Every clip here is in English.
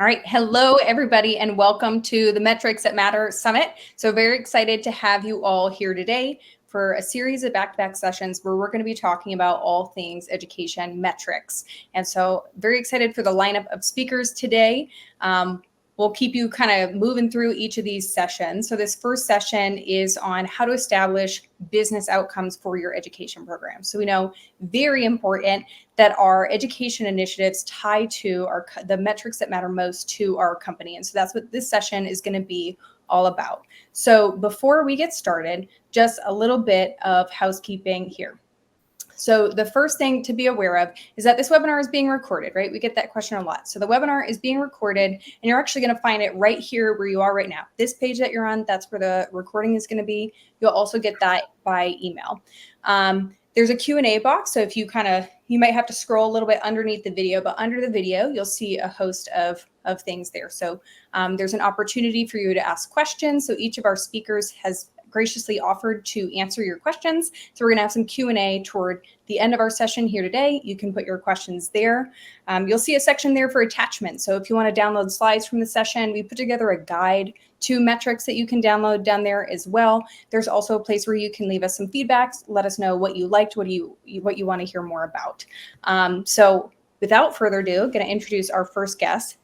All right. Hello, everybody, and welcome to the Metrics That Matter Summit. So very excited to have you all here today for a series of back-to-back sessions where we're going to be talking about all things education metrics. And so very excited for the lineup of speakers today. We'll keep you kind of moving through each of these sessions. So this first session is on how to establish business outcomes for your education program. So we know very important that our education initiatives tie to the metrics that matter most to our company. And so that's what this session is going to be all about. So before we get started, just a little bit of housekeeping here. So the first thing to be aware of is that this webinar is being recorded, right? We get that question a lot. So the webinar is being recorded, and you're actually going to find it right here where you are right now. This page that you're on, that's where the recording is going to be. You'll also get that by email. There's a Q&A box, so if you might have to scroll a little bit underneath the video, but under the video, you'll see a host of things there. So there's an opportunity for you to ask questions. So each of our speakers has graciously offered to answer your questions. So we're going to have some Q&A toward the end of our session here today. You can put your questions there. You'll see a section there for attachments. So if you want to download slides from the session, we put together a guide to metrics that you can download down there as well. There's also a place where you can leave us some feedbacks, let us know what you liked, what you want to hear more about. So without further ado, I'm going to introduce our first guest,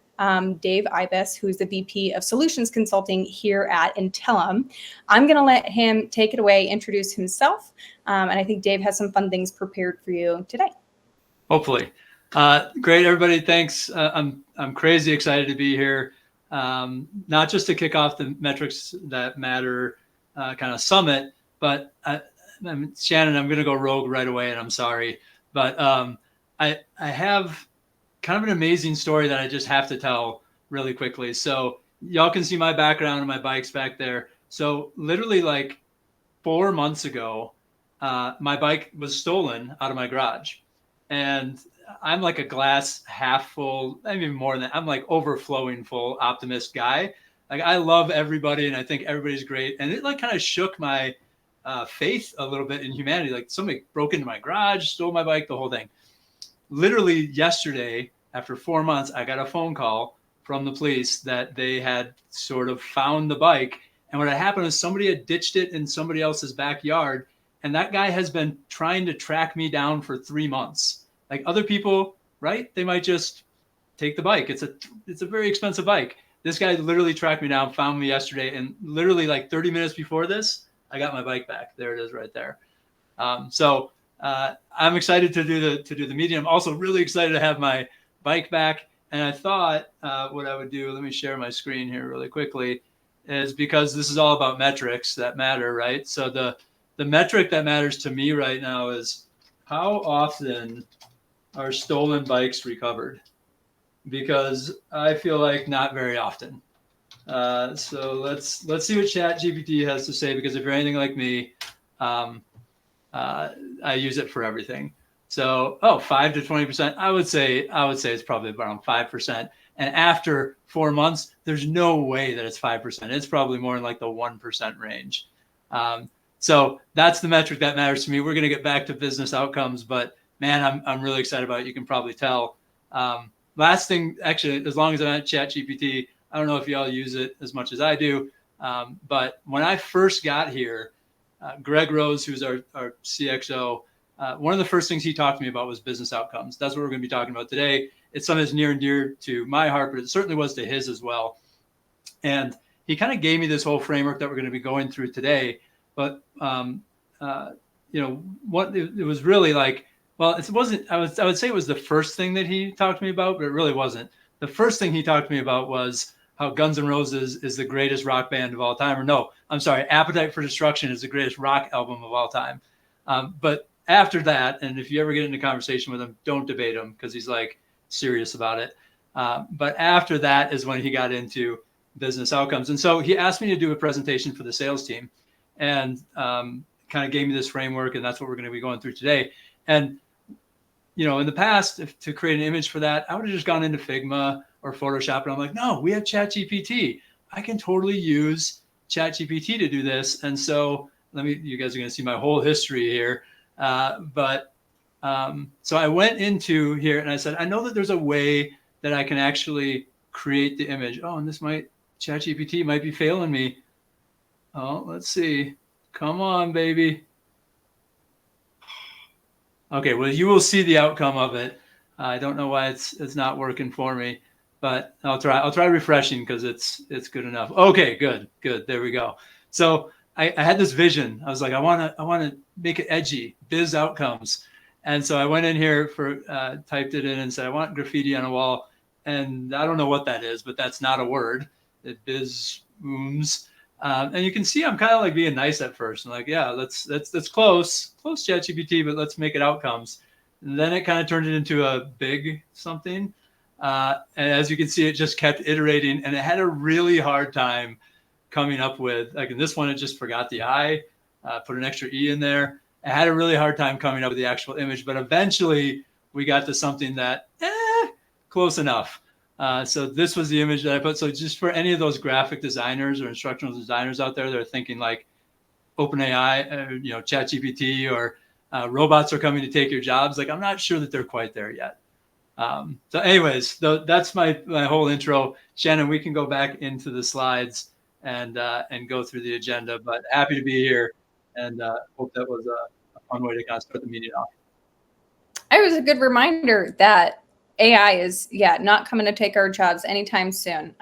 Dave Ibis, who's the VP of Solutions Consulting here at Intellum. I'm going to let him take it away, introduce himself, and I think Dave has some fun things prepared for you today. Hopefully. Great, everybody. Thanks. I'm crazy excited to be here, not just to kick off the Metrics That Matter kind of summit, but Shannon, I'm going to go rogue right away, and I'm sorry, but I have kind of an amazing story that I just have to tell really quickly. So y'all can see my background and my bikes back there. So literally like 4 months ago, my bike was stolen out of my garage, and I'm like a glass half full, I mean more than that. I'm like overflowing full optimist guy. Like I love everybody and I think everybody's great. And it like kind of shook my faith a little bit in humanity. Like somebody broke into my garage, stole my bike, the whole thing. Literally yesterday, after 4 months, I got a phone call from the police that they had sort of found the bike. And what had happened was somebody had ditched it in somebody else's backyard. And that guy has been trying to track me down for 3 months. Like other people, right? They might just take the bike. It's a very expensive bike. This guy literally tracked me down, found me yesterday. And literally like 30 minutes before this, I got my bike back. There it is right there. So I'm excited to do the meeting. I'm also really excited to have my bike back. And I thought what I would do, let me share my screen here really quickly, is because this is all about metrics that matter, right? So the metric that matters to me right now is how often are stolen bikes recovered? Because I feel like not very often. So let's see what ChatGPT has to say, because if you're anything like me, I use it for everything. So, 5 to 20%. I would say it's probably around 5%. And after 4 months, there's no way that it's 5%. It's probably more in like the 1% range. So that's the metric that matters to me. We're going to get back to business outcomes, but man, I'm really excited about it. You can probably tell. Last thing, actually, as long as I'm at ChatGPT, I don't know if y'all use it as much as I do, but when I first got here, Greg Rose, who's our CXO, one of the first things he talked to me about was business outcomes. That's what we're going to be talking about today. It's something that's near and dear to my heart, but it certainly was to his as well. And he kind of gave me this whole framework that we're going to be going through today. But what it was really like. Well, it wasn't. I would say it was the first thing that he talked to me about, but it really wasn't. The first thing he talked to me about was how Guns N' Roses is the greatest rock band of all time. Or no, I'm sorry, Appetite for Destruction is the greatest rock album of all time. But after that, and if you ever get into conversation with him, don't debate him because he's like serious about it. But after that is when he got into business outcomes. And so he asked me to do a presentation for the sales team and kind of gave me this framework. And that's what we're going to be going through today. And in the past, to create an image for that, I would have just gone into Figma or Photoshop. And I'm like, no, we have ChatGPT. I can totally use ChatGPT to do this. And so you guys are going to see my whole history here. So I went into here and I said, I know that there's a way that I can actually create the image. Oh, and ChatGPT might be failing me. Oh, let's see. Come on, baby. Okay, well, you will see the outcome of it. I don't know why it's not working for me, but I'll try refreshing because it's good enough. Okay, good. There we go. So I had this vision. I was like, I want to make it edgy, biz outcomes. And so I went in here typed it in and said, I want graffiti on a wall. And I don't know what that is, but that's not a word. It biz ooms. And you can see I'm kind of like being nice at first. I'm like, yeah, that's close ChatGPT, but let's make it outcomes. And then it kind of turned it into a big something. And as you can see, it just kept iterating, and it had a really hard time coming up with, like in this one, it just forgot the I, put an extra E in there. It had a really hard time coming up with the actual image, but eventually we got to something that, close enough. So this was the image that I put. So just for any of those graphic designers or instructional designers out there, they're thinking like OpenAI, ChatGPT, or robots are coming to take your jobs. Like, I'm not sure that they're quite there yet. So anyways, that's my whole intro. Shannon, we can go back into the slides and go through the agenda, but happy to be here, and hope that was a fun way to kind of start the meeting off. It was a good reminder that AI is, not coming to take our jobs anytime soon.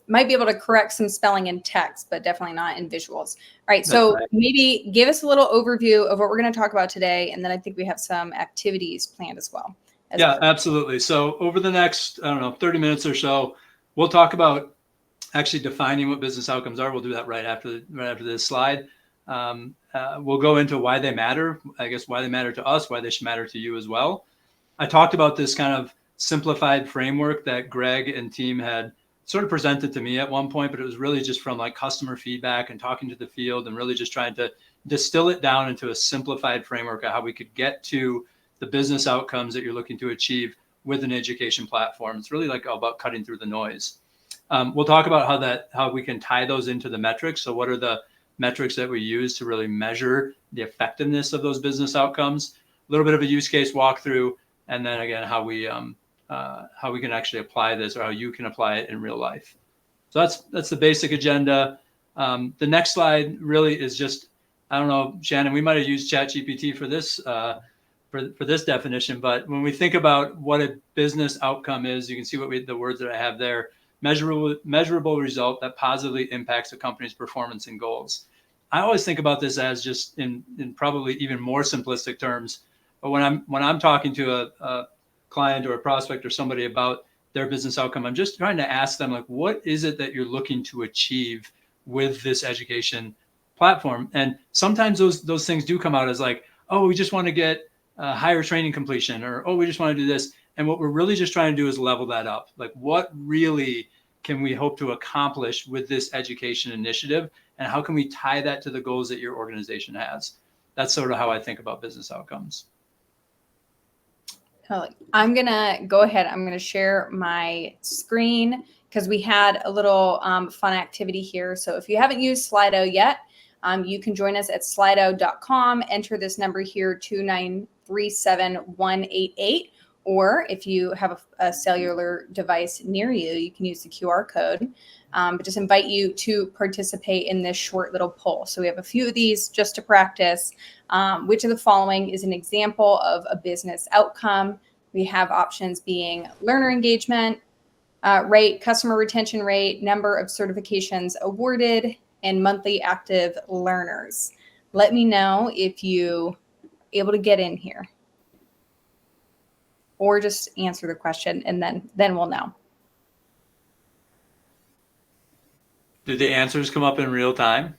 Might be able to correct some spelling in text, but definitely not in visuals. All right. So maybe give us a little overview of what we're going to talk about today. And then I think we have some activities planned as well. Yeah, absolutely. So over the next, 30 minutes or so, we'll talk about actually defining what business outcomes are. We'll do that right after this slide. We'll go into why they matter, I guess, why they matter to us, why they should matter to you as well. I talked about this kind of simplified framework that Greg and team had sort of presented to me at one point, but it was really just from like customer feedback and talking to the field and really just trying to distill it down into a simplified framework of how we could get to the business outcomes that you're looking to achieve with an education platform. It's really like about cutting through the noise. We'll talk about how we can tie those into the metrics. So what are the metrics that we use to really measure the effectiveness of those business outcomes? A little bit of a use case walkthrough, and then again, how we can actually apply this, or how you can apply it in real life. So that's the basic agenda. The next slide really is just, I don't know, Shannon, we might have used ChatGPT for this for this definition, but when we think about what a business outcome is, you can see the words that I have there: measurable result that positively impacts a company's performance and goals. I always think about this as just in probably even more simplistic terms. But when I'm talking to a client or a prospect or somebody about their business outcome, I'm just trying to ask them, like, what is it that you're looking to achieve with this education platform? And sometimes those things do come out as like, oh, we just want to get higher training completion, or, oh, we just want to do this. And what we're really just trying to do is level that up. Like, what really can we hope to accomplish with this education initiative? And how can we tie that to the goals that your organization has? That's sort of how I think about business outcomes. I'm going to go ahead. I'm going to share my screen because we had a little fun activity here. So if you haven't used Slido yet, you can join us at slido.com. Enter this number here, 2937188. Or if you have a cellular device near you, you can use the QR code. But just invite you to participate in this short little poll. So we have a few of these just to practice. Which of the following is an example of a business outcome? We have options being learner engagement rate, customer retention rate, number of certifications awarded, and monthly active learners. Let me know if you able to get in here, or just answer the question and then we'll know. Did the answers come up in real time?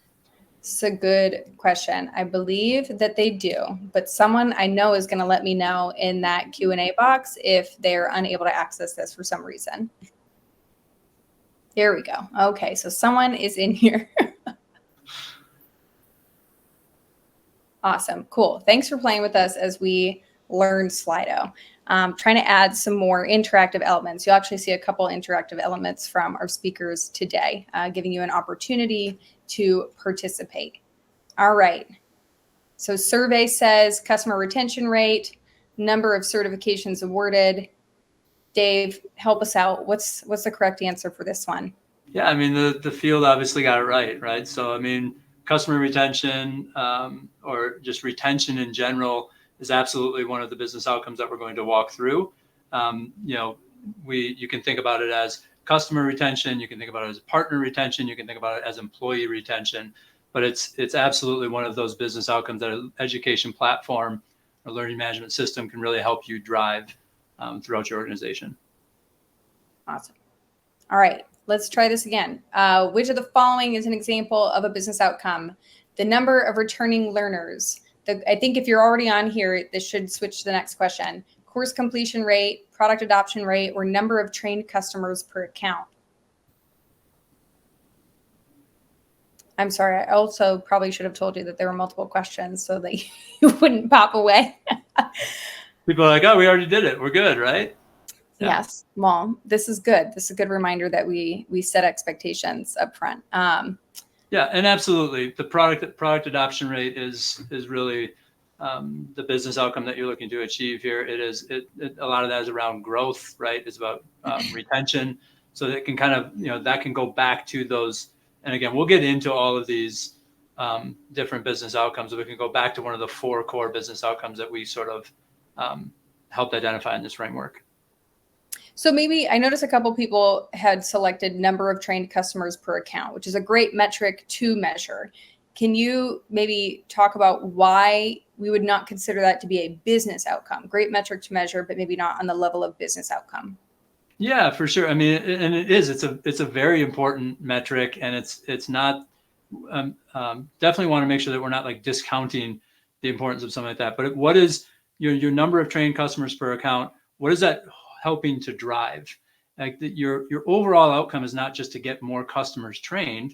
It's a good question. I believe that they do, but someone I know is going to let me know in that Q&A box if they're unable to access this for some reason. There we go. Okay, so someone is in here. Awesome. Cool. Thanks for playing with us as we learn Slido. Trying to add some more interactive elements. You'll actually see a couple interactive elements from our speakers today, giving you an opportunity to participate. All right. So survey says customer retention rate, number of certifications awarded, Dave, help us out. What's the correct answer for this one? Yeah, I mean, the field obviously got it right? So, I mean, customer retention or just retention in general is absolutely one of the business outcomes that we're going to walk through. You can think about it as customer retention, you can think about it as partner retention, you can think about it as employee retention, but it's absolutely one of those business outcomes that an education platform or learning management system can really help you drive throughout your organization. Awesome. All right, let's try this again. Which of the following is an example of a business outcome? The number of returning learners. I think if you're already on here, this should switch to the next question. Course completion rate, product adoption rate, or number of trained customers per account. I'm sorry, I also probably should have told you that there were multiple questions so that you wouldn't pop away. People are like, oh, we already did it. We're good, right? Yeah. Yes. Well, this is good. This is a good reminder that we set expectations up front. Yeah, and absolutely. The product adoption rate is really the business outcome that you're looking to achieve here. A lot of that is around growth, right? It's about retention. So that can kind of, that can go back to those. And again, we'll get into all of these different business outcomes. We can go back to one of the 4 core business outcomes that we sort of helped identify in this framework. So maybe I noticed a couple people had selected number of trained customers per account, which is a great metric to measure. Can you maybe talk about why we would not consider that to be a business outcome? Great metric to measure, but maybe not on the level of business outcome. Yeah, for sure. I mean, and it is. It's a very important metric, and it's not. Definitely want to make sure that we're not like discounting the importance of something like that. But what is your number of trained customers per account? What is that helping to drive? Like your overall outcome is not just to get more customers trained.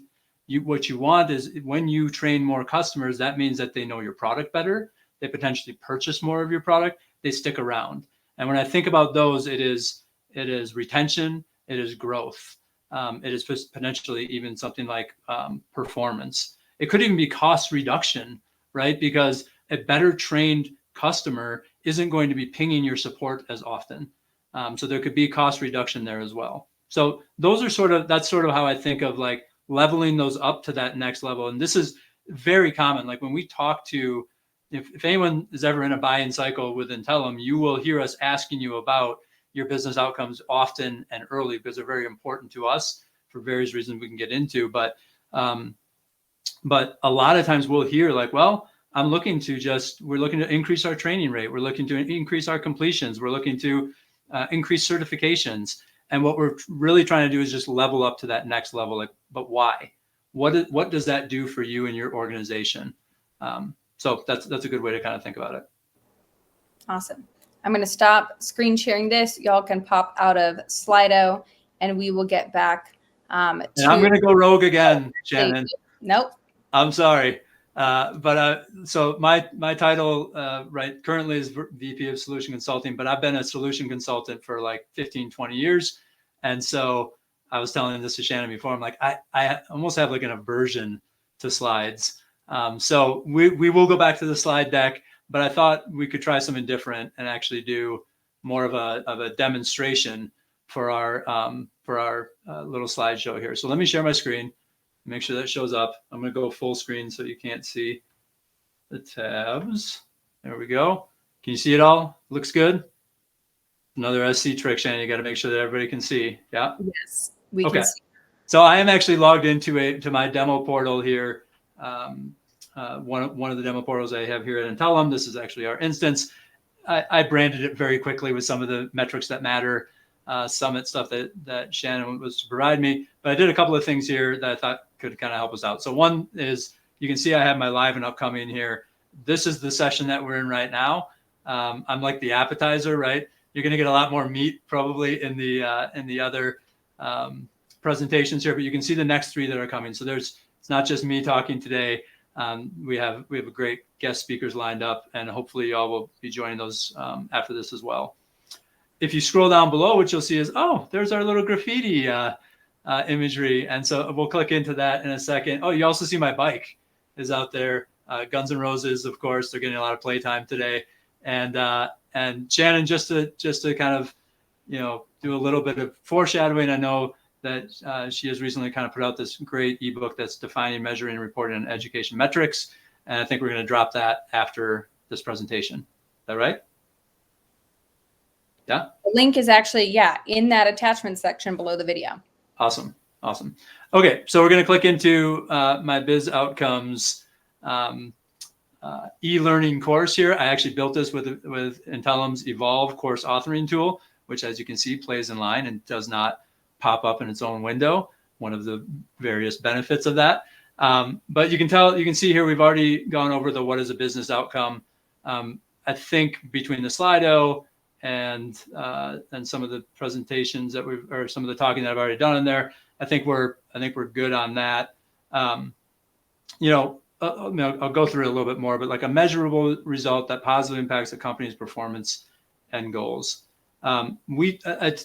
What you want is when you train more customers, that means that they know your product better. They potentially purchase more of your product. They stick around. And when I think about those, it is retention. It is growth. It is potentially even something like performance. It could even be cost reduction, right? Because a better trained customer isn't going to be pinging your support as often. So there could be cost reduction there as well. So that's sort of how I think of like leveling those up to that next level. And this is very common. Like when we talk to, if anyone is ever in a buy-in cycle with Intellum, you will hear us asking you about your business outcomes often and early because they're very important to us for various reasons we can get into. But a lot of times we'll hear like, well, we're looking to increase our training rate. We're looking to increase our completions. We're looking to increase certifications. And what we're really trying to do is just level up to that next level. Like, but why? What does that do for you and your organization? So that's a good way to kind of think about it. Awesome. I'm going to stop screen sharing this. Y'all can pop out of Slido and we will get back. And I'm going to go rogue again, Shannon. Nope. I'm sorry. So my title currently is VP of Solution Consulting, but I've been a solution consultant for like 15, 20 years. And so I was telling this to Shannon before, I'm like, I almost have like an aversion to slides. So we will go back to the slide deck, but I thought we could try something different and actually do more of a demonstration for our little slideshow here. So let me share my screen. Make sure that shows up. I'm going to go full screen so you can't see the tabs. There we go. Can you see it all? Looks good. Another SC trick, Shannon. You got to make sure that everybody can see. Yeah. Yes, we can see. So I am actually logged into my demo portal here. One of the demo portals I have here at Intellum. This is actually our instance. I branded it very quickly with some of the metrics that matter. Summit stuff that Shannon was to provide me, but I did a couple of things here that I thought could kind of help us out. So one is you can see I have my live and upcoming here. This is the session that we're in right now. I'm like the appetizer, right? You're going to get a lot more meat probably in the other presentations here, but you can see the next 3 that are coming. So it's not just me talking today. We have a great guest speakers lined up, and hopefully y'all will be joining those after this as well. If you scroll down below, what you'll see is, oh, there's our little graffiti imagery. And so we'll click into that in a second. Oh, you also see my bike is out there. Guns N' Roses, of course, they're getting a lot of playtime today. And Shannon, just to kind of, do a little bit of foreshadowing. I know that she has recently kind of put out this great ebook that's defining, measuring, and reporting on education metrics. And I think we're going to drop that after this presentation. Is that right? Yeah. The link is actually, in that attachment section below the video. Awesome. Okay, so we're going to click into my Biz Outcomes e-learning course here. I actually built this with Intellum's Evolve course authoring tool, which, as you can see, plays in line and does not pop up in its own window. One of the various benefits of that. But you can see here, we've already gone over the what is a business outcome. I think between the Slido and some of the presentations that or some of the talking that I've already done in there, I think we're good on that. I'll go through it a little bit more, but like a measurable result that positively impacts the company's performance and goals. I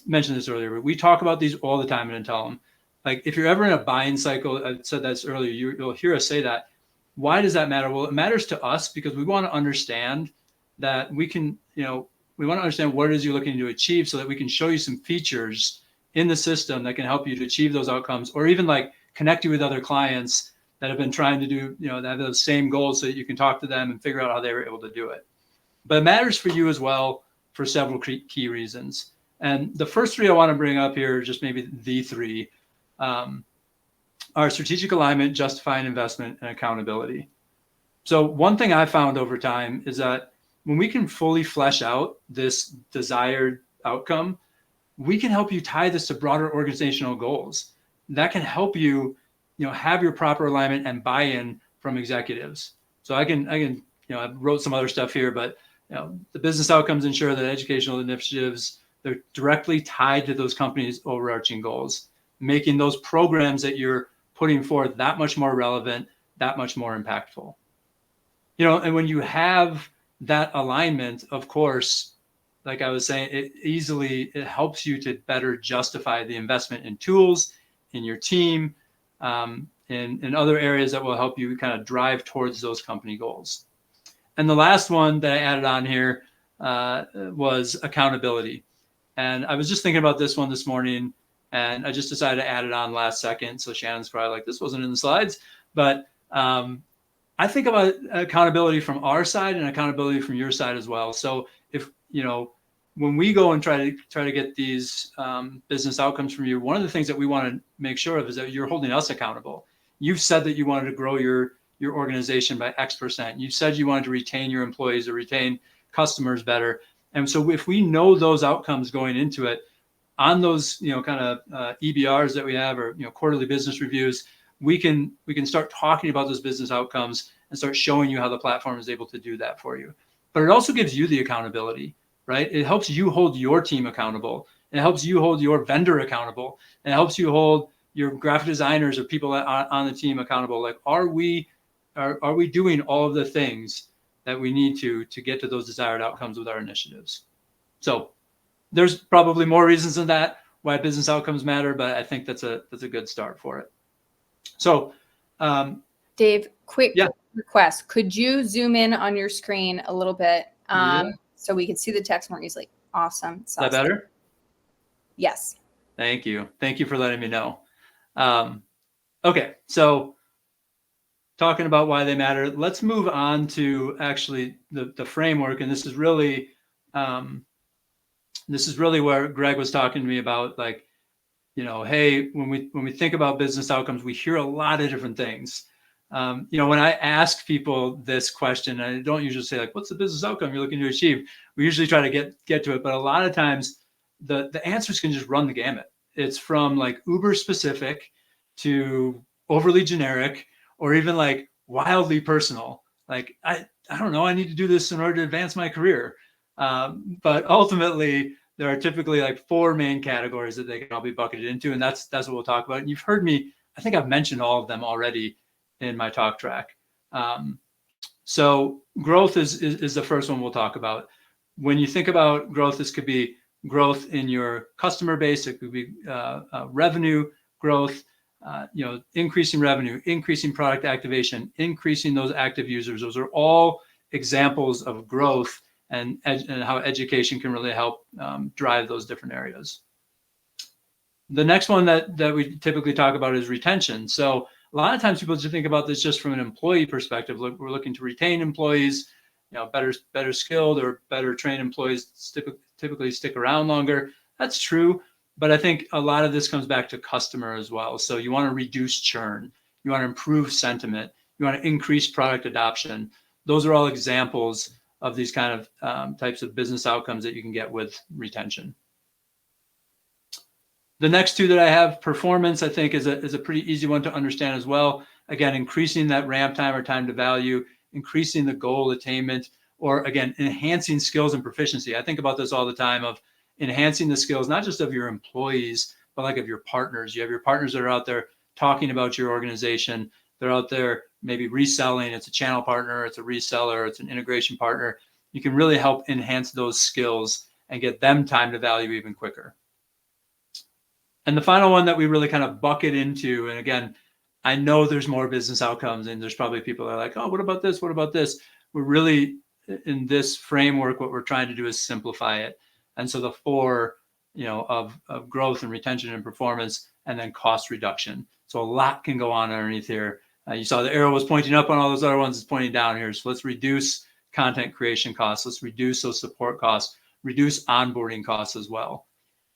mentioned this earlier, but we talk about these all the time in Intellum. Like if you're ever in a buying cycle, I said this earlier, you'll hear us say that. Why does that matter? Well, it matters to us because we want to understand that we want to understand what it is you're looking to achieve so that we can show you some features in the system that can help you to achieve those outcomes, or even like connect you with other clients that have been trying to do, that have those same goals so that you can talk to them and figure out how they were able to do it. But it matters for you as well for several key reasons. And the first three I want to bring up here, just maybe the three, are strategic alignment, justifying investment, and accountability. So one thing I found over time is that when we can fully flesh out this desired outcome, we can help you tie this to broader organizational goals. That can help you, have your proper alignment and buy-in from executives. So I wrote some other stuff here, but the business outcomes ensure that educational initiatives, they're directly tied to those companies' overarching goals, making those programs that you're putting forth that much more relevant, that much more impactful. And when you have that alignment, of course, like I was saying, it helps you to better justify the investment in tools, in your team, in other areas that will help you kind of drive towards those company goals. And the last one that I added on here was accountability. And I was just thinking about this one this morning, and I just decided to add it on last second. So Shannon's probably like, this wasn't in the slides, but I think about accountability from our side and accountability from your side as well. So if, when we go and try to get these business outcomes from you, one of the things that we want to make sure of is that you're holding us accountable. You've said that you wanted to grow your organization by X%. You said you wanted to retain your employees or retain customers better. And so if we know those outcomes going into it on those, kind of EBRs that we have, or, quarterly business reviews, we can start talking about those business outcomes and start showing you how the platform is able to do that for you. But it also gives you the accountability, right? It helps you hold your team accountable. It helps you hold your vendor accountable. And it helps you hold your graphic designers or people on the team accountable. Like, are we doing all of the things that we need to get to those desired outcomes with our initiatives? So there's probably more reasons than that why business outcomes matter, but I think that's a good start for it. So, Dave, quick request. Could you zoom in on your screen a little bit so we can see the text more easily? Awesome. Is that better? Yes. Thank you. Thank you for letting me know. Okay, so talking about why they matter, let's move on to actually the framework. And this is really where Greg was talking to me about, like, hey, when we think about business outcomes, we hear a lot of different things. When I ask people this question, I don't usually say, like, what's the business outcome you're looking to achieve? We usually try to get to it, but a lot of times the answers can just run the gamut. It's from like uber specific to overly generic, or even like wildly personal. Like, I don't know, I need to do this in order to advance my career. But ultimately, there are typically like four main categories that they can all be bucketed into, and that's what we'll talk about. And you've heard me, I think I've mentioned all of them already in my talk track. So growth is the first one we'll talk about. When you think about growth, this could be growth in your customer base. It could be revenue growth, increasing revenue, increasing product activation, increasing those active users. Those are all examples of growth and how education can really help drive those different areas. The next one that we typically talk about is retention. So a lot of times people just think about this just from an employee perspective. Look, we're looking to retain employees, better skilled or better trained employees typically stick around longer. That's true. But I think a lot of this comes back to customer as well. So you want to reduce churn. You want to improve sentiment. You want to increase product adoption. Those are all examples of these kind of types of business outcomes that you can get with retention. The next two that I have, performance, I think is a pretty easy one to understand as well. Again, increasing that ramp time or time to value, increasing the goal attainment, or again, enhancing skills and proficiency. I think about this all the time of enhancing the skills, not just of your employees, but like of your partners. You have your partners that are out there talking about your organization. They're out there maybe reselling. It's a channel partner, it's a reseller, it's an integration partner. You can really help enhance those skills and get them time to value even quicker. And the final one that we really kind of bucket into, and again, I know there's more business outcomes and there's probably people that are like, oh, what about this? What about this? We're really, in this framework, what we're trying to do is simplify it. And so the four, of growth and retention and performance, and then cost reduction. So a lot can go on underneath here. You saw the arrow was pointing up on all those other ones, it's pointing down here. So let's reduce content creation costs. Let's reduce those support costs, reduce onboarding costs as well.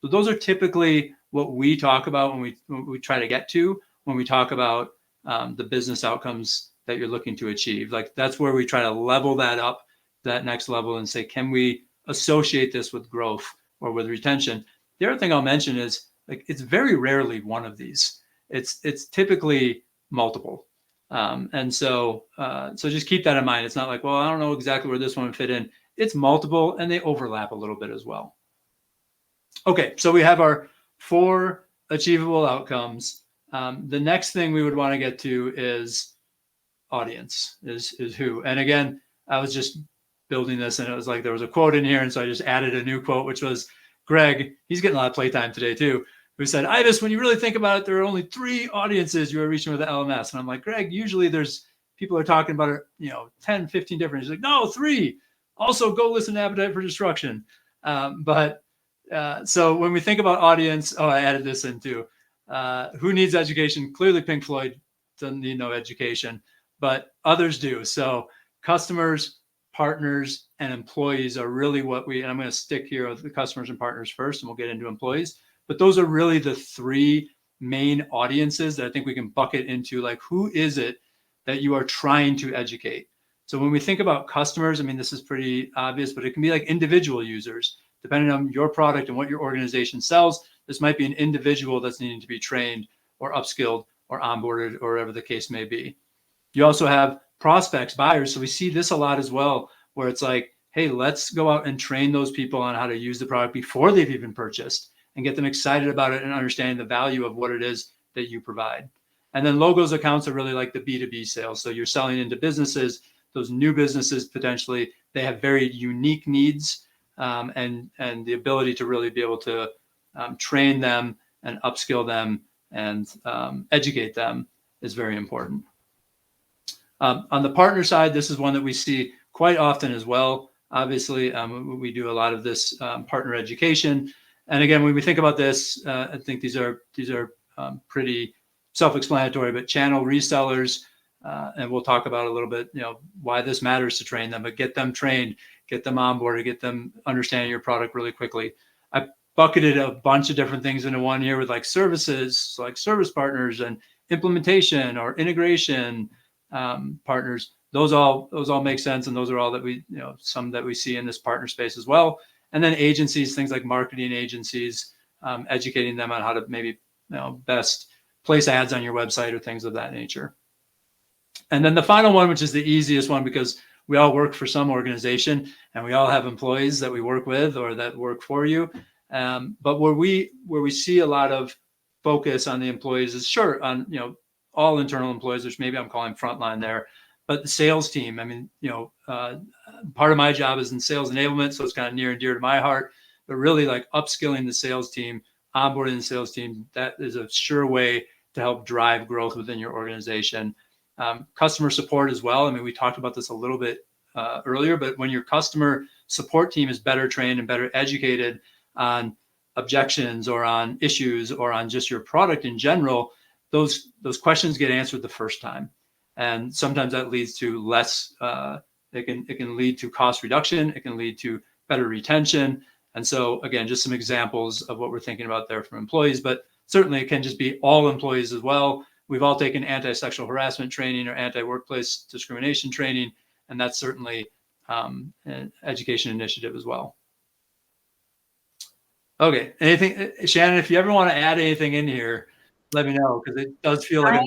So those are typically what we talk about when we try to get to when we talk about the business outcomes that you're looking to achieve. Like that's where we try to level that up, that next level, and say, can we associate this with growth or with retention? The other thing I'll mention is like it's very rarely one of these. It's typically multiple. And so just keep that in mind. It's not like, well, I don't know exactly where this one would fit in. It's multiple and they overlap a little bit as well. Okay, so we have our 4 achievable outcomes. The next thing we would want to get to is audience, is who. And again, I was just building this and it was like there was a quote in here. And so I just added a new quote, which was Greg. He's getting a lot of playtime today too. Who said, Ibis, when you really think about it, there are only 3 audiences you are reaching with the LMS. And I'm like, Greg, usually there's people are talking about it, 10, 15 different. He's like, no, 3. Also, go listen to Appetite for Destruction. So when we think about audience, I added this in too. Who needs education? Clearly Pink Floyd doesn't need no education, but others do. So customers, partners, and employees are really what and I'm going to stick here with the customers and partners first, and we'll get into employees. But those are really the 3 main audiences that I think we can bucket into, like, who is it that you are trying to educate? So when we think about customers, I mean, this is pretty obvious, but it can be like individual users. Depending on your product and what your organization sells, this might be an individual that's needing to be trained or upskilled or onboarded or whatever the case may be. You also have prospects, buyers. So we see this a lot as well, where it's like, hey, let's go out and train those people on how to use the product before they've even purchased and get them excited about it and understanding the value of what it is that you provide. And then logos accounts are really like the B2B sales. So you're selling into businesses, those new businesses, potentially, they have very unique needs. And the ability to really be able to train them and upskill them and educate them is very important. On the partner side, this is one that we see quite often as well. Obviously, we do a lot of this partner education. And again, when we think about this, I think these are pretty self-explanatory, but channel resellers, and we'll talk about a little bit, why this matters to train them, but get them trained, get them onboarded, get them understanding your product really quickly. I bucketed a bunch of different things into one here with like services, like service partners and implementation or integration partners. Those all make sense. And those are all that we, some that we see in this partner space as well. And then agencies, things like marketing agencies, educating them on how to maybe, best place ads on your website or things of that nature. And then the final one, which is the easiest one, because we all work for some organization and we all have employees that we work with or that work for you. But where we see a lot of focus on the employees is on, all internal employees, which maybe I'm calling frontline there, but the sales team. I mean, part of my job is in sales enablement, so it's kind of near and dear to my heart, but really like upskilling the sales team, onboarding the sales team, that is a sure way to help drive growth within your organization. Customer support as well. I mean, we talked about this a little bit earlier, but when your customer support team is better trained and better educated on objections or on issues or on just your product in general, those questions get answered the first time. And sometimes that leads to less, it can lead to cost reduction. It can lead to better retention. And so again, just some examples of what we're thinking about there from employees, but certainly it can just be all employees as well. We've all taken anti-sexual harassment training or anti-workplace discrimination training, and that's certainly an education initiative as well. Okay, anything, Shannon, if you ever want to add anything in here, let me know, because it does feel like,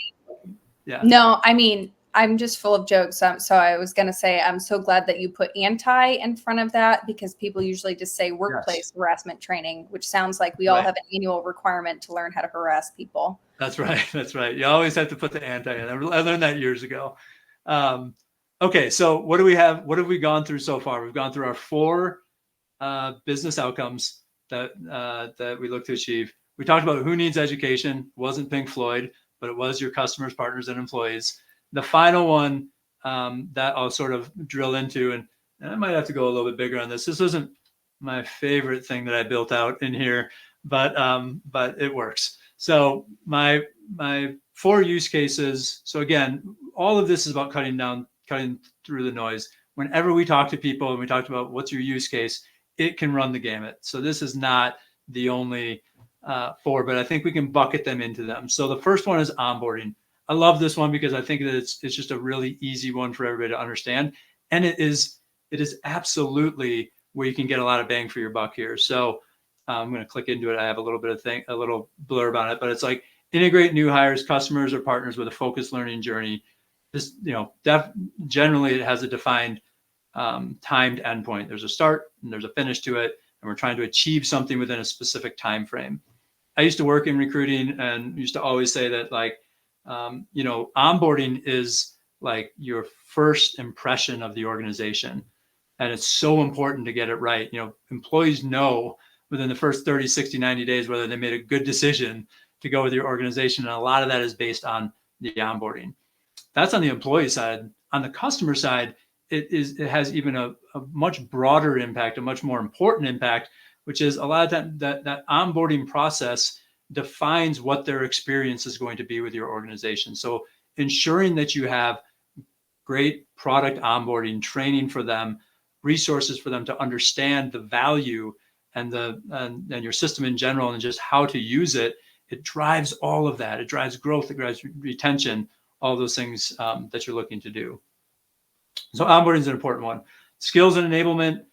yeah. No, I mean, I'm just full of jokes. So I was going to say, I'm so glad that you put anti in front of that, because people usually just say workplace harassment training, which sounds like we all have an annual requirement to learn how to harass people. That's right. That's right. You always have to put the anti in. I learned that years ago. Okay, so what do we have? What have we gone through so far? We've gone through our 4 business outcomes that we look to achieve. We talked about who needs education. It wasn't Pink Floyd, but it was your customers, partners, and employees. The final one that I'll sort of drill into, and I might have to go a little bit bigger on this. This isn't my favorite thing that I built out in here, but it works. So my 4 use cases. So again, all of this is about cutting through the noise. Whenever we talk to people and we talked about what's your use case, it can run the gamut. So this is not the only 4, but I think we can bucket them into them. So the first one is onboarding. I love this one because I think that it's just a really easy one for everybody to understand. And it is absolutely where you can get a lot of bang for your buck here. So I'm going to click into it. I have a little blurb on it, but it's like integrate new hires, customers, or partners with a focused learning journey. This, generally it has a defined timed endpoint. There's a start and there's a finish to it, and we're trying to achieve something within a specific time frame. I used to work in recruiting and used to always say that, like, onboarding is like your first impression of the organization, and it's so important to get it right. Employees know within the first 30, 60, 90 days whether they made a good decision to go with your organization, and a lot of that is based on the onboarding. That's on the employee side. On the customer side, it has even a much broader impact, a much more important impact, which is a lot of time that onboarding process defines what their experience is going to be with your organization. So ensuring that you have great product onboarding training for them, resources for them to understand the value and your system in general, and just how to use it, it drives all of that. It drives growth, it drives retention, all those things that you're looking to do. So onboarding is an important one. Skills and enablement.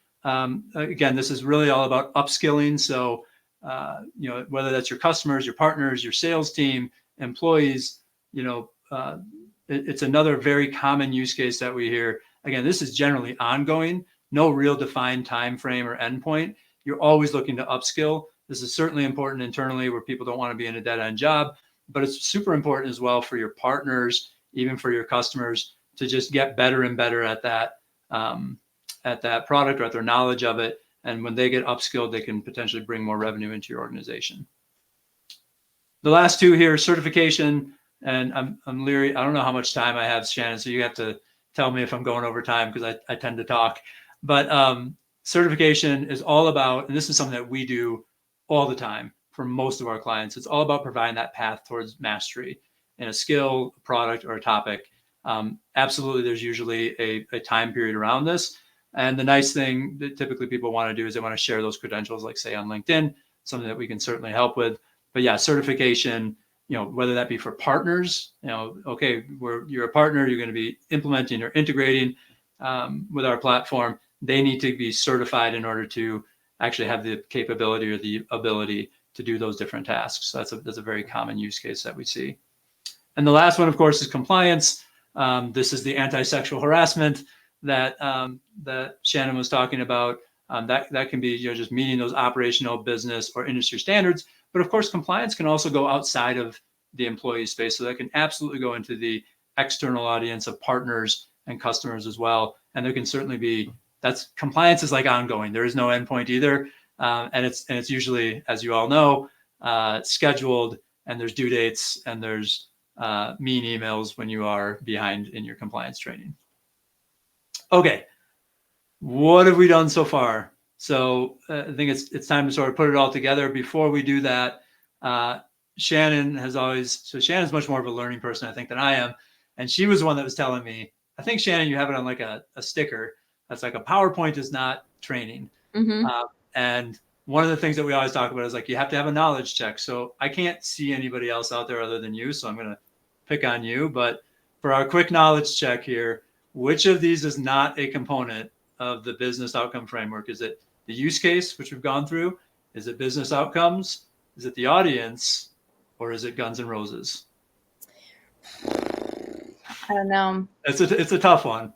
Again, this is really all about upskilling. So, whether that's your customers, your partners, your sales team, employees, it's another very common use case that we hear. Again, this is generally ongoing, no real defined time frame or endpoint. You're always looking to upskill. This is certainly important internally where people don't want to be in a dead-end job, but it's super important as well for your partners, even for your customers, to just get better and better at that product or at their knowledge of it. And when they get upskilled, they can potentially bring more revenue into your organization. The last 2 here, certification. And I'm leery. I don't know how much time I have, Shannon, so you have to tell me if I'm going over time, because I tend to talk. But certification is all about, and this is something that we do all the time for most of our clients. It's all about providing that path towards mastery in a skill, a product, or a topic. Absolutely, there's usually a time period around this. And the nice thing that typically people want to do is they want to share those credentials, like say on LinkedIn, something that we can certainly help with. But yeah, certification, whether that be for partners, okay, you're a partner, you're going to be implementing or integrating with our platform. They need to be certified in order to actually have the capability or the ability to do those different tasks. So that's a very common use case that we see. And the last one, of course, is compliance. This is the anti-sexual harassment that Shannon was talking about. That can be just meeting those operational, business, or industry standards. But of course, compliance can also go outside of the employee space. So that can absolutely go into the external audience of partners and customers as well. And there can certainly be, compliance is like ongoing. There is no endpoint either. And it's usually, as you all know, scheduled, and there's due dates, and there's mean emails when you are behind in your compliance training. Okay, what have we done so far? So I think it's time to sort of put it all together. Before we do that, Shannon's much more of a learning person, I think, than I am. And she was the one that was telling me, I think, Shannon, you have it on like a sticker that's like a PowerPoint is not training. Mm-hmm. And one of the things that we always talk about is like, you have to have a knowledge check. So I can't see anybody else out there other than you. So I'm going to pick on you. But for our quick knowledge check here, which of these is not a component of the business outcome framework? Is it the use case, which we've gone through? Is it business outcomes? Is it the audience? Or is it Guns N' Roses? I don't know. It's a tough one.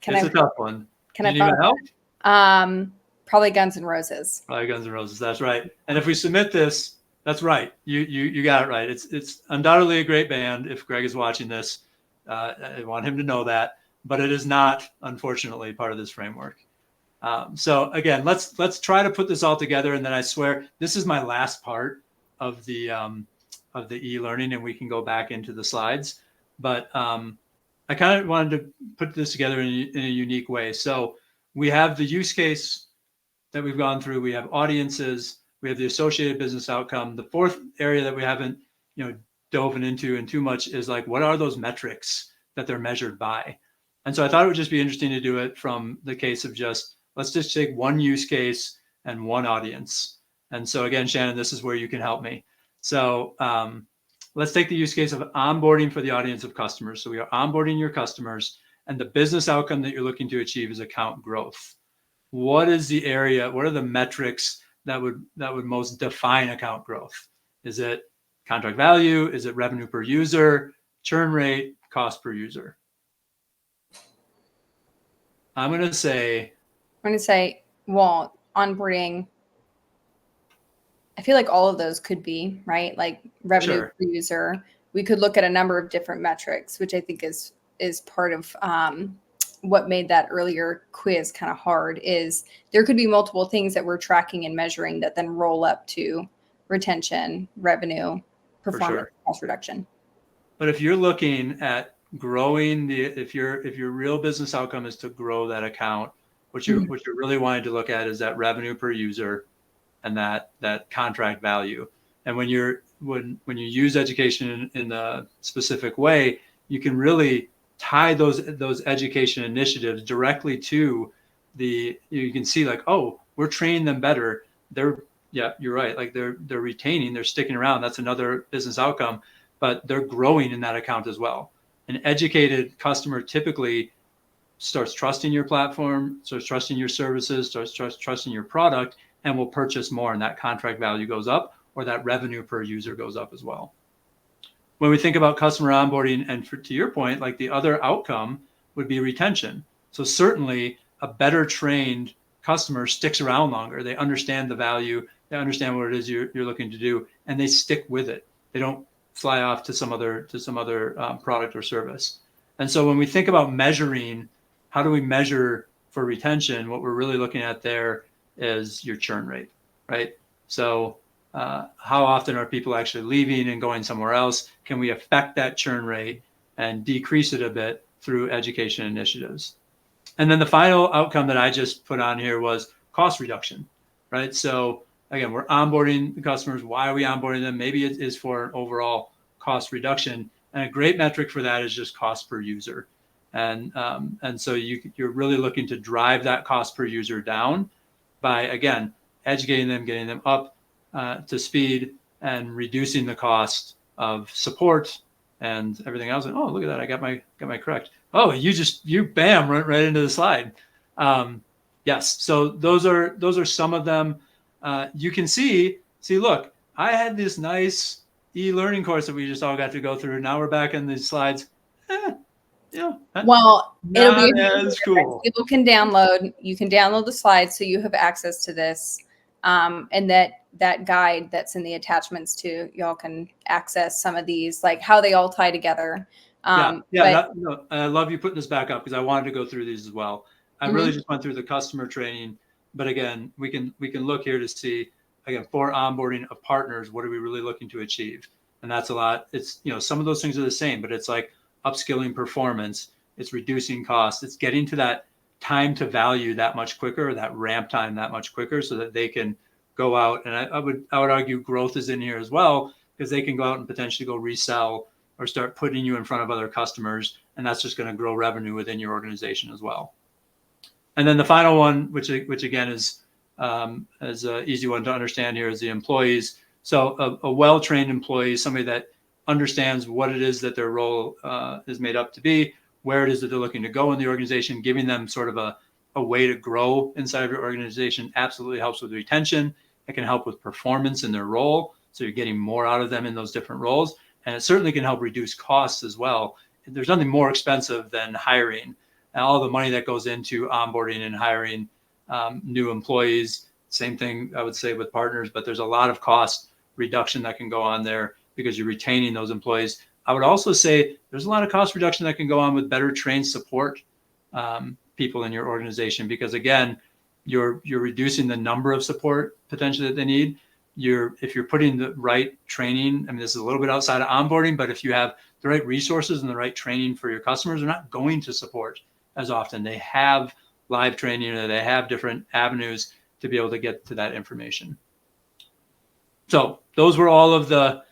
It's a tough one. Can I need my help? Probably Guns N' Roses. Probably Guns N' Roses. That's right. And if we submit this, that's right. You got it right. It's undoubtedly a great band. If Greg is watching this, I want him to know that. But it is not, unfortunately, part of this framework. So again, let's try to put this all together. And then I swear this is my last part of the e-learning, and we can go back into the slides. But I kind of wanted to put this together in a unique way. So we have the use case that we've gone through. We have audiences. We have the associated business outcome. The fourth area that we haven't dove into in too much is like, what are those metrics that they're measured by? And so I thought it would just be interesting to do it from the case of let's just take one use case and one audience. And so again, Shannon, this is where you can help me. So let's take the use case of onboarding for the audience of customers. So we are onboarding your customers, and the business outcome that you're looking to achieve is account growth. What is the area? What are the metrics that would most define account growth? Is it contract value? Is it revenue per user, churn rate, cost per user? I'm going to say, well, onboarding, I feel like all of those could be, right? Like revenue per user. We could look at a number of different metrics, which I think is part of what made that earlier quiz kind of hard. Is there could be multiple things that we're tracking and measuring that then roll up to retention, revenue, performance, cost reduction. But if you're looking at growing if your real business outcome is to grow that account, what you're really wanting to look at is that revenue per user and that contract value. And when you use education in a specific way, you can really tie those education initiatives directly to you can see like, oh, we're training them better. You're right. Like they're retaining, they're sticking around. That's another business outcome, but they're growing in that account as well. An educated customer typically starts trusting your platform, starts trusting your services, starts trusting your product, and will purchase more, and that contract value goes up, or that revenue per user goes up as well. When we think about customer onboarding, and to your point, like the other outcome would be retention. So certainly a better trained customer sticks around longer. They understand the value, they understand what it is you're looking to do, and they stick with it. They don't fly off to some other product or service. And so when we think about measuring, how do we measure for retention? What we're really looking at there is your churn rate, right? So how often are people actually leaving and going somewhere else? Can we affect that churn rate and decrease it a bit through education initiatives? And then the final outcome that I just put on here was cost reduction, right? So again, we're onboarding the customers. Why are we onboarding them? Maybe it is for an overall cost reduction. And a great metric for that is just cost per user. And so you're really looking to drive that cost per user down by, again, educating them, getting them up to speed, and reducing the cost of support and everything else. And oh, look at that! I got my correct. Oh, you bam, right into the slide. Yes. So those are some of them. You can see. Look, I had this nice e-learning course that we just all got to go through. Now we're back in these slides. Well, it'll be as cool. People can download. You can download the slides, so you have access to this, and that guide that's in the attachments too. Y'all can access some of these, like how they all tie together. I love you putting this back up because I wanted to go through these as well. I really just went through the customer training, but again, we can look here to see, again, for onboarding of partners, what are we really looking to achieve? And that's a lot. It's, some of those things are the same, but it's like upskilling performance, it's reducing costs, it's getting to that time to value that much quicker, that ramp time that much quicker, so that they can go out. And I would argue growth is in here as well, because they can go out and potentially go resell or start putting you in front of other customers. And that's just going to grow revenue within your organization as well. And then the final one, which again is an easy one to understand here, is the employees. So a well-trained employee, somebody that understands what it is that their role is made up to be, where it is that they're looking to go in the organization, giving them sort of a way to grow inside of your organization absolutely helps with retention. It can help with performance in their role. So you're getting more out of them in those different roles. And it certainly can help reduce costs as well. There's nothing more expensive than hiring, and all the money that goes into onboarding and hiring new employees. Same thing I would say with partners, but there's a lot of cost reduction that can go on there because you're retaining those employees. I would also say there's a lot of cost reduction that can go on with better trained support people in your organization, because again, you're reducing the number of support potentially that they need. If you're putting the right training, I mean, this is a little bit outside of onboarding, but if you have the right resources and the right training for your customers, they're not going to support as often. They have live training, or they have different avenues to be able to get to that information. So those were all of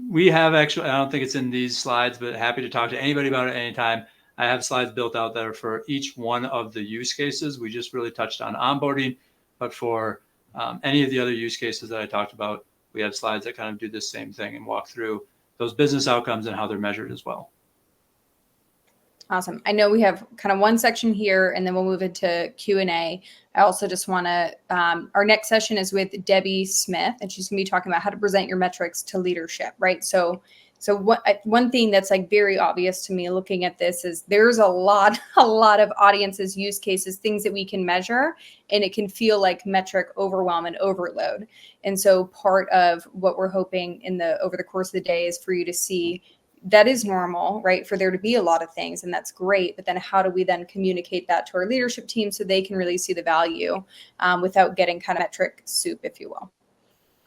we have actually, I don't think it's in these slides, but happy to talk to anybody about it anytime. I have slides built out that are for each one of the use cases. We just really touched on onboarding, but for any of the other use cases that I talked about, we have slides that kind of do the same thing and walk through those business outcomes and how they're measured as well. Awesome. I know we have kind of one section here, and then we'll move into Q&A. I also just want to, our next session is with Debbie Smith, and she's going to be talking about how to present your metrics to leadership, right? So one thing that's like very obvious to me looking at this is there's a lot of audiences, use cases, things that we can measure, and it can feel like metric overwhelm and overload. And so part of what we're hoping over the course of the day is for you to see that is normal, right? For there to be a lot of things, and that's great. But then how do we then communicate that to our leadership team so they can really see the value without getting kind of metric soup, if you will?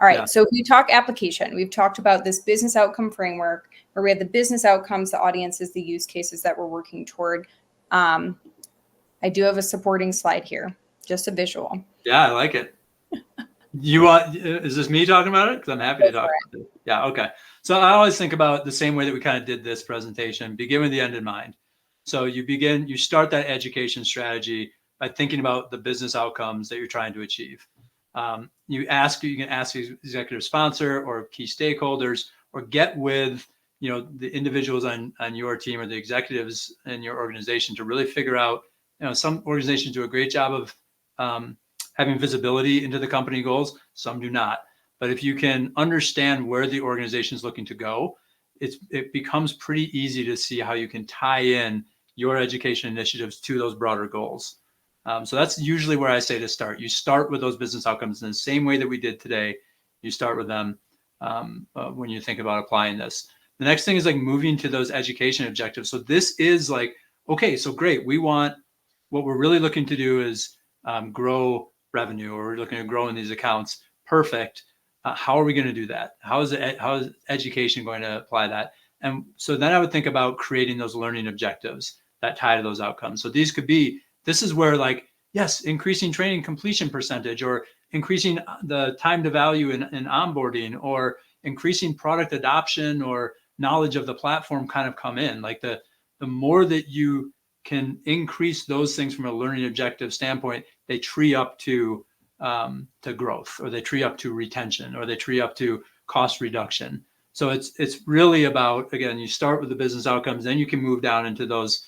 All right. Yeah. So if we talk application, we've talked about this business outcome framework where we have the business outcomes, the audiences, the use cases that we're working toward. I do have a supporting slide here, just a visual. Yeah, I like it. Is this me talking about it? Because I'm happy to talk about it. Yeah, okay. So I always think about the same way that we kind of did this presentation, begin with the end in mind. So you start that education strategy by thinking about the business outcomes that you're trying to achieve. You can ask the executive sponsor or key stakeholders, or get with the individuals on your team or the executives in your organization to really figure out. Some organizations do a great job of having visibility into the company goals. Some do not. But if you can understand where the organization is looking to go, it becomes pretty easy to see how you can tie in your education initiatives to those broader goals. So that's usually where I say to start. You start with those business outcomes in the same way that we did today. You start with them when you think about applying this. The next thing is like moving to those education objectives. So this is like, okay, so great. What we're really looking to do is grow revenue, or we're looking to grow in these accounts. Perfect. How are we going to do that? How is education going to apply that? And so then I would think about creating those learning objectives that tie to those outcomes. So this is where, like, yes, increasing training completion percentage, or increasing the time to value in onboarding, or increasing product adoption or knowledge of the platform kind of come in. Like the more that you can increase those things from a learning objective standpoint, they tree up to growth, or they tree up to retention, or they tree up to cost reduction. So it's really about, again, you start with the business outcomes, then you can move down into those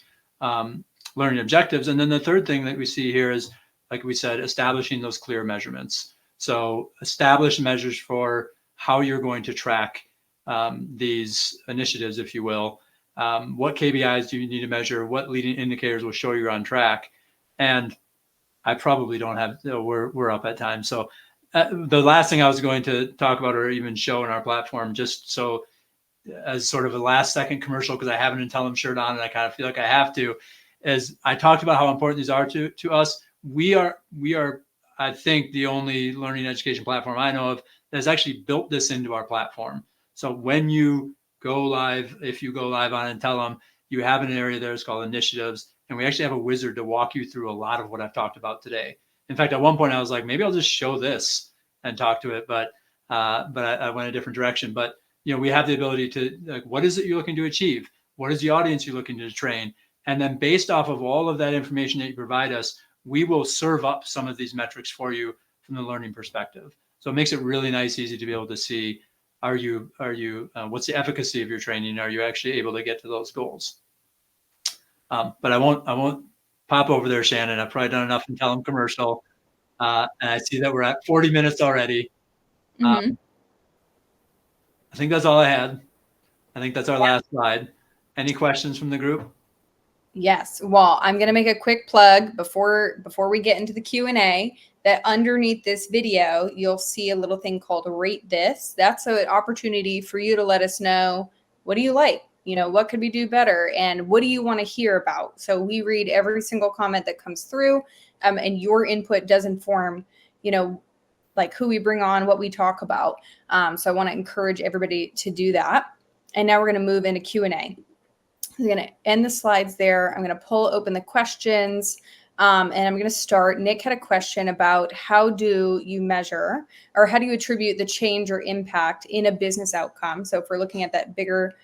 learning objectives. And then the third thing that we see here is, like we said, establishing those clear measurements. So establish measures for how you're going to track these initiatives, if you will. What KPIs do you need to measure? What leading indicators will show you're on track? And I probably don't have, we're up at time. So the last thing I was going to talk about, or even show in our platform, just so as sort of a last second commercial, because I have an Intellum shirt on and I kind of feel like I have to, is I talked about how important these are to us. We are, I think, the only learning education platform I know of that has actually built this into our platform. So when you go live, if you go live on Intellum, you have an area there. It's called initiatives. And we actually have a wizard to walk you through a lot of what I've talked about today. In fact, at one point I was like, maybe I'll just show this and talk to it, but I went a different direction. But we have the ability to, like, what is it you're looking to achieve? What is the audience you're looking to train? And then based off of all of that information that you provide us, we will serve up some of these metrics for you from the learning perspective. So it makes it really nice, easy to be able to see, what's the efficacy of your training? Are you actually able to get to those goals? But I won't pop over there, Shannon. I've probably done enough Intellum commercial. And I see that we're at 40 minutes already. I think that's all I had. I think that's our last slide. Any questions from the group? Yes. Well, I'm going to make a quick plug before we get into the Q&A, that underneath this video, you'll see a little thing called Rate This. That's an opportunity for you to let us know, what do you like? What could we do better? And what do you want to hear about? So we read every single comment that comes through, and your input does inform, like who we bring on, what we talk about. So I want to encourage everybody to do that. And now we're going to move into Q&A. I'm going to end the slides there. I'm going to pull open the questions, and I'm going to start. Nick had a question about how do you measure, or how do you attribute the change or impact in a business outcome? So if we're looking at that bigger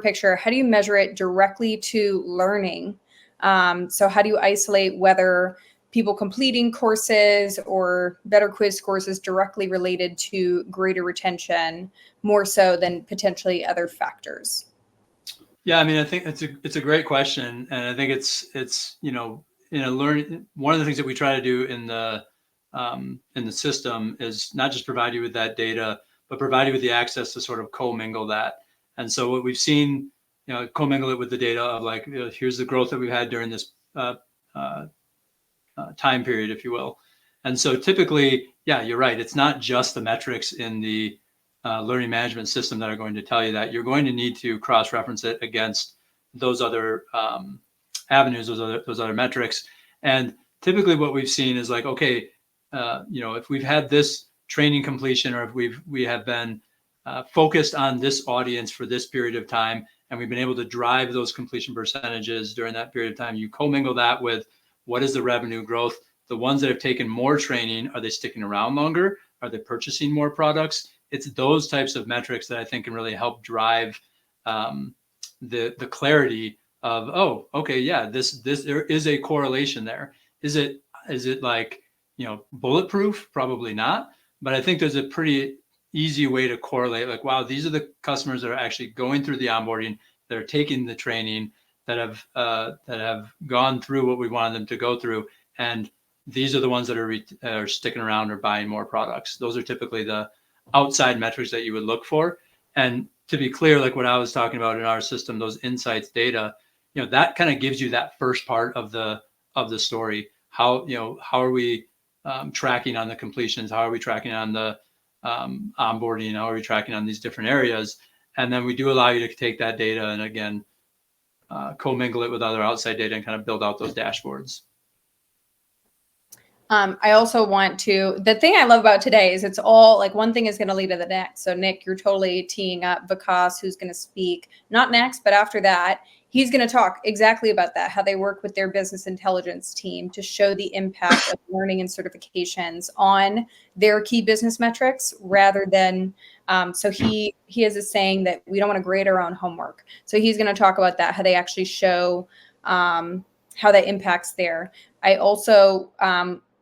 picture, how do you measure it directly to learning? So how do you isolate whether people completing courses or better quiz scores is directly related to greater retention, more so than potentially other factors? Yeah, I mean, I think it's a great question, and I think it's in a learning. One of the things that we try to do in the system is not just provide you with that data, but provide you with the access to sort of commingle that. And so what we've seen, commingle it with the data of, like, here's the growth that we've had during this time period, if you will. And so typically, yeah, you're right. It's not just the metrics in the learning management system that are going to tell you that. You're going to need to cross-reference it against those other avenues, those other metrics. And typically what we've seen is, like, okay, if we've had this training completion, or if we have been focused on this audience for this period of time, and we've been able to drive those completion percentages during that period of time, you commingle that with what is the revenue growth. The ones that have taken more training, are they sticking around longer? Are they purchasing more products? It's those types of metrics that I think can really help drive the clarity of, oh, okay, yeah, this there is a correlation there. Is it like, bulletproof? Probably not. But I think there's a pretty easy way to correlate, like, wow, these are the customers that are actually going through the onboarding, that are taking the training, that have gone through what we wanted them to go through, and these are the ones that are sticking around or buying more products. Those are typically the outside metrics that you would look for. And to be clear, like what I was talking about in our system, those insights data, that kind of gives you that first part of the story. How are we tracking on the completions? How are we tracking on the onboarding? How are we tracking on these different areas? And then we do allow you to take that data and, again, commingle it with other outside data and kind of build out those dashboards. I also want to, the thing I love about today is it's all like one thing is going to lead to the next. So Nick, you're totally teeing up Vikas, who's going to speak, not next, but after that, he's going to talk exactly about that, how they work with their business intelligence team to show the impact of learning and certifications on their key business metrics, rather than, so he has a saying that we don't want to grade our own homework. So he's going to talk about that, how they actually show how that impacts there. I also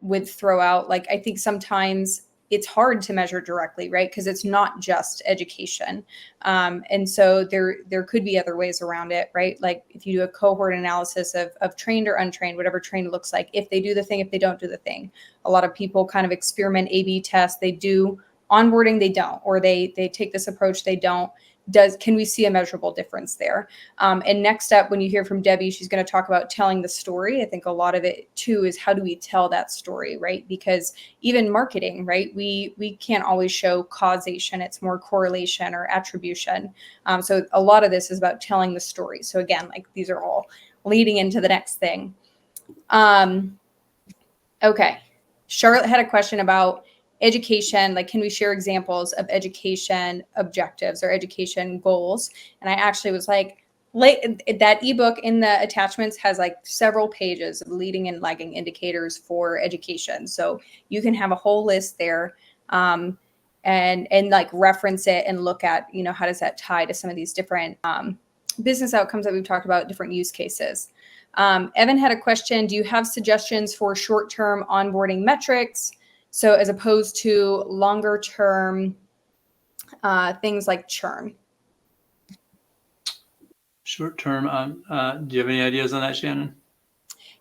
would throw out, like, I think sometimes it's hard to measure directly, right? Because it's not just education. And so there could be other ways around it, right? Like if you do a cohort analysis of trained or untrained, whatever trained looks like, if they do the thing, if they don't do the thing. A lot of people kind of experiment, A/B test. They do onboarding, they don't, or they take this approach, they don't. Can we see a measurable difference there? And next up, when you hear from Debbie, she's going to talk about telling the story. I think a lot of it too is how do we tell that story, right? Because even marketing, right? We can't always show causation. It's more correlation or attribution. So a lot of this is about telling the story. So again, like these are all leading into the next thing. Okay. Charlotte had a question about education, like, can we share examples of education objectives or education goals? And I actually was like, that ebook in the attachments has like several pages of leading and lagging indicators for education. So you can have a whole list there, and like reference it and look at, how does that tie to some of these different business outcomes that we've talked about, different use cases. Evan had a question. Do you have suggestions for short-term onboarding metrics? So as opposed to longer term things like churn. Short term. Do you have any ideas on that, Shannon?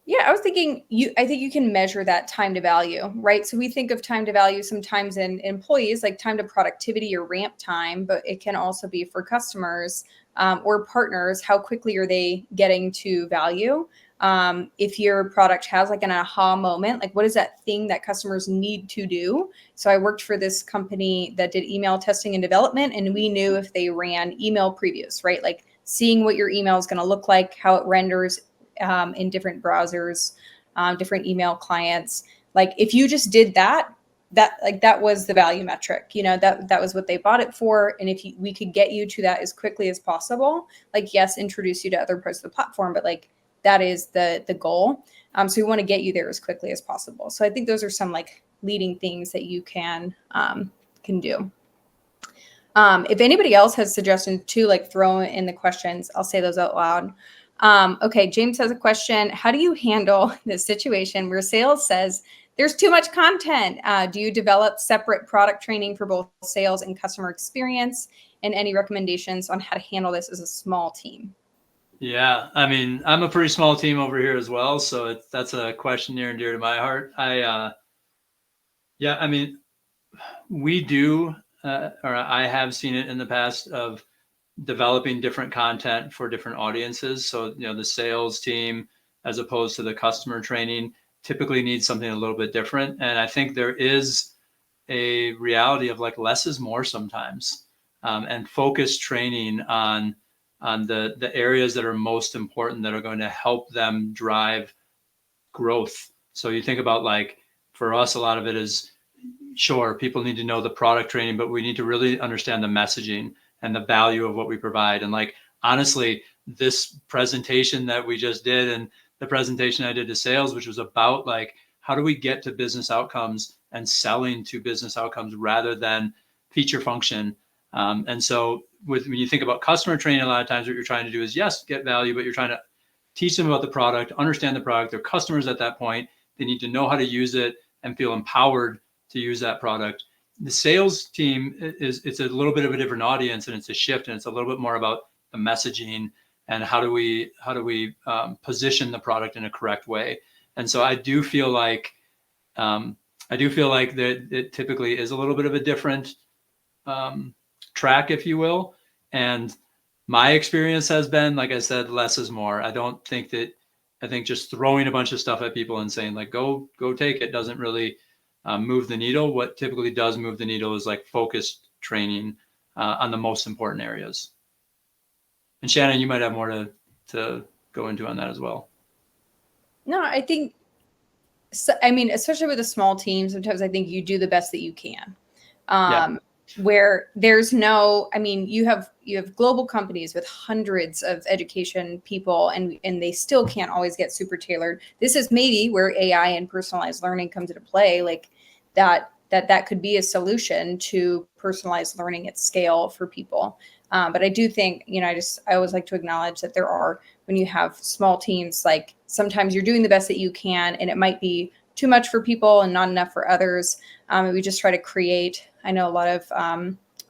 Yeah, I was thinking I think you can measure that time to value, right? So we think of time to value sometimes in employees, like time to productivity or ramp time, but it can also be for customers or partners. How quickly are they getting to value? If your product has like an aha moment, like what is that thing that customers need to do? So I worked for this company that did email testing and development, and we knew if they ran email previews, right? Like seeing what your email is going to look like, how it renders in different browsers, different email clients. Like if you just did that was the value metric, that was what they bought it for. And if we could get you to that as quickly as possible, like, yes, introduce you to other parts of the platform, but like that is the goal. So we want to get you there as quickly as possible. So I think those are some like leading things that you can do. If anybody else has suggestions too, like throw in the questions, I'll say those out loud. Okay, James has a question. How do you handle this situation where sales says there's too much content? Do you develop separate product training for both sales and customer experience? And any recommendations on how to handle this as a small team? Yeah, I mean, I'm a pretty small team over here as well, so that's a question near and dear to my heart. Yeah, I mean, we do, or I have seen it in the past of developing different content for different audiences. So, the sales team, as opposed to the customer training, typically needs something a little bit different. And I think there is a reality of like less is more sometimes, and focused training on the areas that are most important, that are going to help them drive growth. So you think about, like, for us, a lot of it is, sure, people need to know the product training, but we need to really understand the messaging and the value of what we provide. And like, honestly, this presentation that we just did, and the presentation I did to sales, which was about like, how do we get to business outcomes and selling to business outcomes rather than feature function. And so when you think about customer training, a lot of times what you're trying to do is, yes, get value, but you're trying to teach them about the product, understand the product. They're customers at that point. They need to know how to use it and feel empowered to use that product. The sales team it's a little bit of a different audience, and it's a shift, and it's a little bit more about the messaging and how do we position the product in a correct way. And so I do feel like that it typically is a little bit of a different track, if you will. And my experience has been, like I said, less is more. I think just throwing a bunch of stuff at people and saying like, go take it, doesn't really move the needle. What typically does move the needle is like focused training on the most important areas. And Shannon, you might have more to go into on that as well. No, I think, I mean, especially with a small team, sometimes I think you do the best that you can. Where there's no, I mean, you have global companies with hundreds of education people, and they still can't always get super tailored. This is maybe where AI and personalized learning comes into play, like that could be a solution to personalized learning at scale for people. But I do think, I always like to acknowledge that there are, when you have small teams, like sometimes you're doing the best that you can, and it might be too much for people and not enough for others. And we just try to create, I know a lot of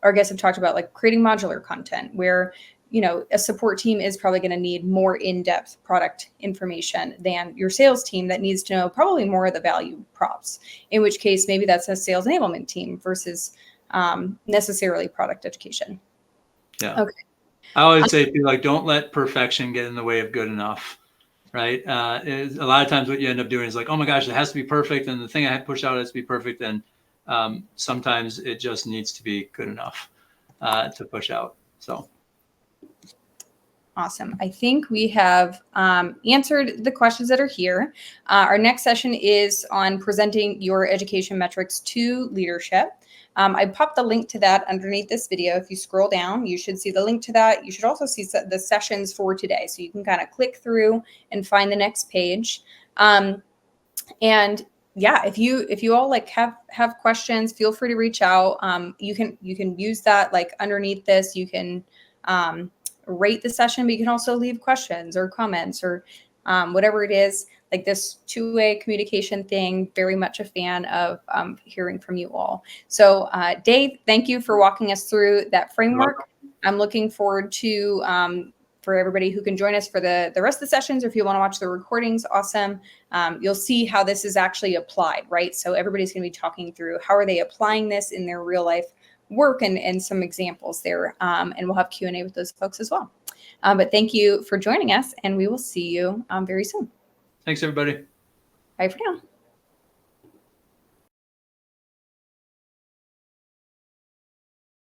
our guests have talked about like creating modular content where, a support team is probably going to need more in-depth product information than your sales team that needs to know probably more of the value props, in which case maybe that's a sales enablement team versus necessarily product education. Yeah. Okay. I always say, like, don't let perfection get in the way of good enough. Right. A lot of times what you end up doing is like, oh my gosh, it has to be perfect. And the thing I push out has to be perfect. And sometimes it just needs to be good enough to push out. So. Awesome. I think we have answered the questions that are here. Our next session is on presenting your education metrics to leadership. I popped the link to that underneath this video. If you scroll down, you should see the link to that. You should also see the sessions for today. So you can kind of click through and find the next page. And yeah, if you all like have questions, feel free to reach out. You can use that like underneath this. You can rate the session, but you can also leave questions or comments or whatever it is. Like this two-way communication thing, very much a fan of hearing from you all. So Dave, thank you for walking us through that framework. I'm looking forward to for everybody who can join us for the rest of the sessions, or if you want to watch the recordings, awesome. You'll see how this is actually applied, right? So everybody's going to be talking through how are they applying this in their real life work and some examples there. And we'll have Q&A with those folks as well. But thank you for joining us, and we will see you very soon. Thanks, everybody. Bye for now.